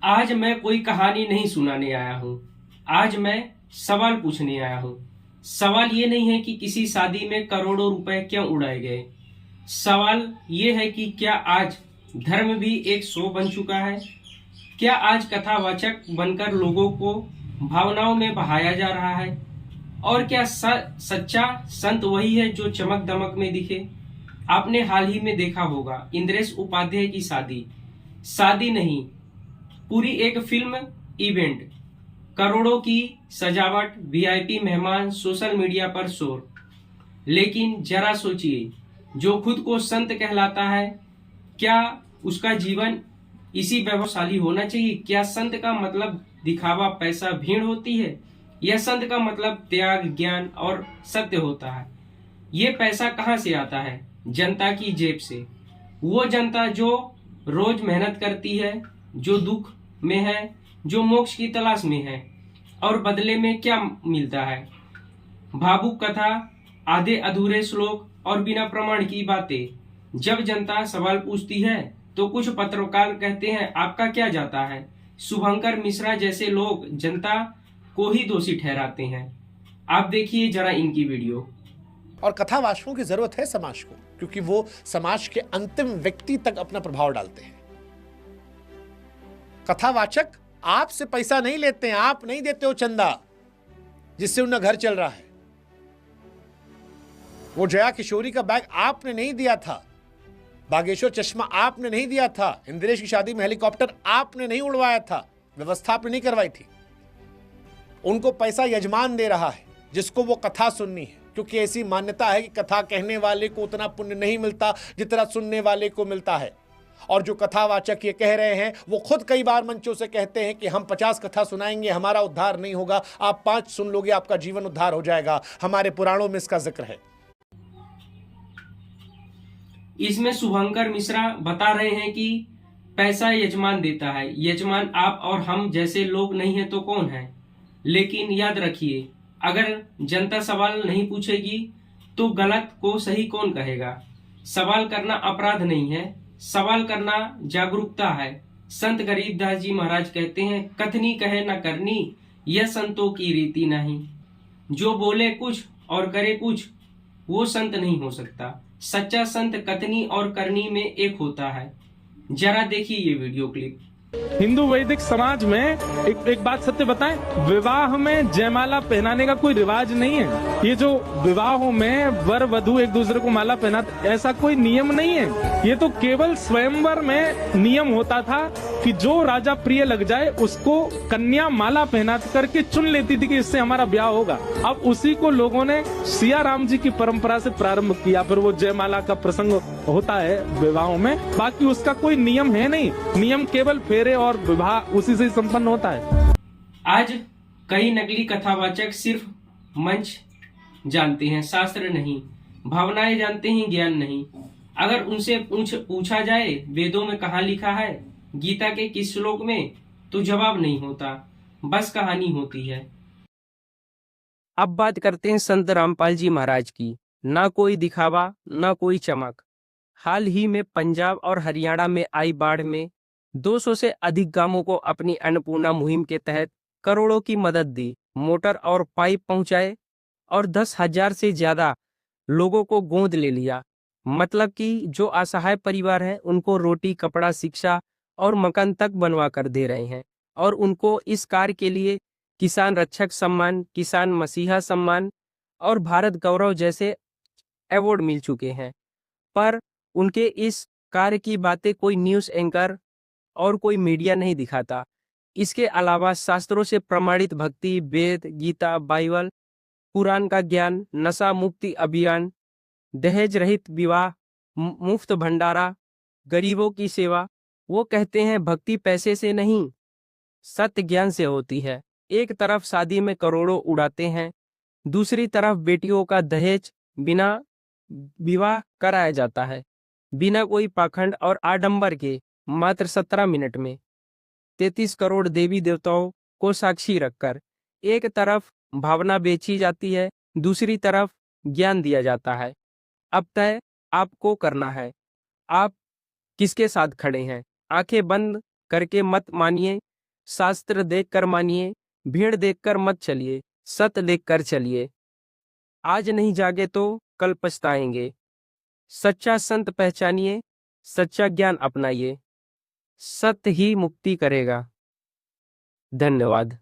आज मैं कोई कहानी नहीं सुनाने आया हूँ। आज मैं सवाल पूछने आया हूँ। सवाल ये नहीं है कि किसी शादी में करोड़ों रुपए क्यों उड़ाए गए। सवाल ये है कि क्या आज धर्म भी एक शो बन चुका है। क्या आज कथावाचक बनकर लोगों को भावनाओं में बहाया जा रहा है। और क्या सच्चा संत वही है जो चमक दमक में दिखे। आपने हाल ही में देखा होगा इंद्रेश उपाध्याय की शादी। शादी नहीं, पूरी एक फिल्म इवेंट। करोड़ों की सजावट, वीआईपी मेहमान, सोशल मीडिया पर शोर। लेकिन जरा सोचिए, जो खुद को संत कहलाता है, क्या उसका जीवन इसी वैभवशाली होना चाहिए। क्या संत का मतलब दिखावा, पैसा, भीड़ होती है। यह संत का मतलब त्याग, ज्ञान और सत्य होता है। ये पैसा कहाँ से आता है। जनता की जेब से। वो जनता जो रोज मेहनत करती है, जो दुख में है, जो मोक्ष की तलाश में है। और बदले में क्या मिलता है। भावुक कथा, आधे अधूरे श्लोक और बिना प्रमाण की बातें। जब जनता सवाल पूछती है तो कुछ पत्रकार कहते हैं आपका क्या जाता है। शुभंकर मिश्रा जैसे लोग जनता को ही दोषी ठहराते हैं। आप देखिए जरा इनकी वीडियो। और कथावाचकों की जरूरत है समाज को, क्योंकि वो समाज के अंतिम व्यक्ति तक अपना प्रभाव डालते हैं। कथावाचक आपसे पैसा नहीं लेते हैं, आप नहीं देते हो चंदा जिससे उनका घर चल रहा है। वो जया किशोरी का बैग आपने नहीं दिया था, बागेश्वर चश्मा आपने नहीं दिया था, इंद्रेश की शादी में हेलीकॉप्टर आपने नहीं उड़वाया था, व्यवस्था आपने नहीं करवाई थी। उनको पैसा यजमान दे रहा है जिसको वो कथा सुननी है, क्योंकि ऐसी मान्यता है कि कथा कहने वाले को उतना पुण्य नहीं मिलता जितना सुनने वाले को मिलता है। और जो कथावाचक ये कह रहे हैं वो खुद कई बार मंचों से कहते हैं कि हम 50 कथा सुनाएंगे, हमारा उद्धार नहीं होगा, आप 5 सुन लोगे आपका जीवन उद्धार हो जाएगा। हमारे पुराणों में इसका जिक्र है। इसमें शुभंकर मिश्रा बता रहे हैं कि पैसा यजमान देता है। यजमान आप और हम जैसे लोग नहीं है तो कौन है। लेकिन याद रखिए, अगर जनता सवाल नहीं पूछेगी तो गलत को सही कौन कहेगा। सवाल करना अपराध नहीं है, सवाल करना जागरूकता है। संत गरीबदास जी महाराज कहते हैं, कथनी कहे न करनी, यह संतों की रीति नहीं। जो बोले कुछ और करे कुछ, वो संत नहीं हो सकता। सच्चा संत कथनी और करनी में एक होता है। जरा देखिए ये वीडियो क्लिप। हिंदू वैदिक समाज में एक बात सत्य बताएं, विवाह में जयमाला पहनाने का कोई रिवाज नहीं है। ये जो विवाहों में वर वधू एक दूसरे को माला पहनाते, ऐसा कोई नियम नहीं है। ये तो केवल स्वयंवर में नियम होता था कि जो राजा प्रिय लग जाए उसको कन्या माला पहना करके चुन लेती थी कि इससे हमारा ब्याह होगा। अब उसी को लोगों ने सिया राम जी की परंपरा से प्रारंभ किया। फिर वो जयमाला का प्रसंग होता है विवाहों में, बाकी उसका कोई नियम है नहीं। नियम केवल फेरे और विवाह उसी से संपन्न होता है। आज कई नकली कथावाचक सिर्फ मंच जानते हैं, शास्त्र नहीं। भावनाएं जानते हैं, ज्ञान नहीं। अगर उनसे पूछा जाए वेदों में कहाँ लिखा है, गीता के किस श्लोक में, तो जवाब नहीं होता, बस कहानी होती है। अब बात करते हैं संत रामपाल जी महाराज की। ना कोई दिखावा, ना कोई चमक। हाल ही में पंजाब और हरियाणा में आई बाढ़ में 200 से अधिक गांवों को अपनी अन्नपूर्णा मुहिम के तहत करोड़ों की मदद दी। मोटर और पाइप पहुंचाए और 10,000 से ज्यादा लोगों को गोद ले लिया। मतलब कि जो असहाय परिवार हैं उनको रोटी, कपड़ा, शिक्षा और मकान तक बनवा कर दे रहे हैं। और उनको इस कार्य के लिए किसान रक्षक सम्मान, किसान मसीहा सम्मान और भारत गौरव जैसे अवार्ड मिल चुके हैं। पर उनके इस कार्य की बातें कोई न्यूज़ एंकर और कोई मीडिया नहीं दिखाता। इसके अलावा शास्त्रों से प्रमाणित भक्ति, वेद, गीता, बाइबल, कुरान का ज्ञान, नशा मुक्ति अभियान, दहेज रहित विवाह, मुफ्त भंडारा, गरीबों की सेवा। वो कहते हैं भक्ति पैसे से नहीं, सत्य ज्ञान से होती है। एक तरफ शादी में करोड़ों उड़ाते हैं, दूसरी तरफ बेटियों का दहेज बिना विवाह कराया जाता है, बिना कोई पाखंड और आडंबर के। मात्र 17 मिनट में 33 करोड़ देवी देवताओं को साक्षी रखकर एक तरफ भावना बेची जाती है, दूसरी तरफ ज्ञान दिया जाता है। अब तय आपको करना है, आप किसके साथ खड़े हैं। आंखें बंद करके मत मानिए शास्त्र देखकर मानिए, भीड़ देखकर मत चलिए, सत्य देखकर चलिए। आज नहीं जागे तो कल पछताएंगे। सच्चा संत पहचानिए, सच्चा ज्ञान अपनाइए। सत्य ही मुक्ति करेगा। धन्यवाद।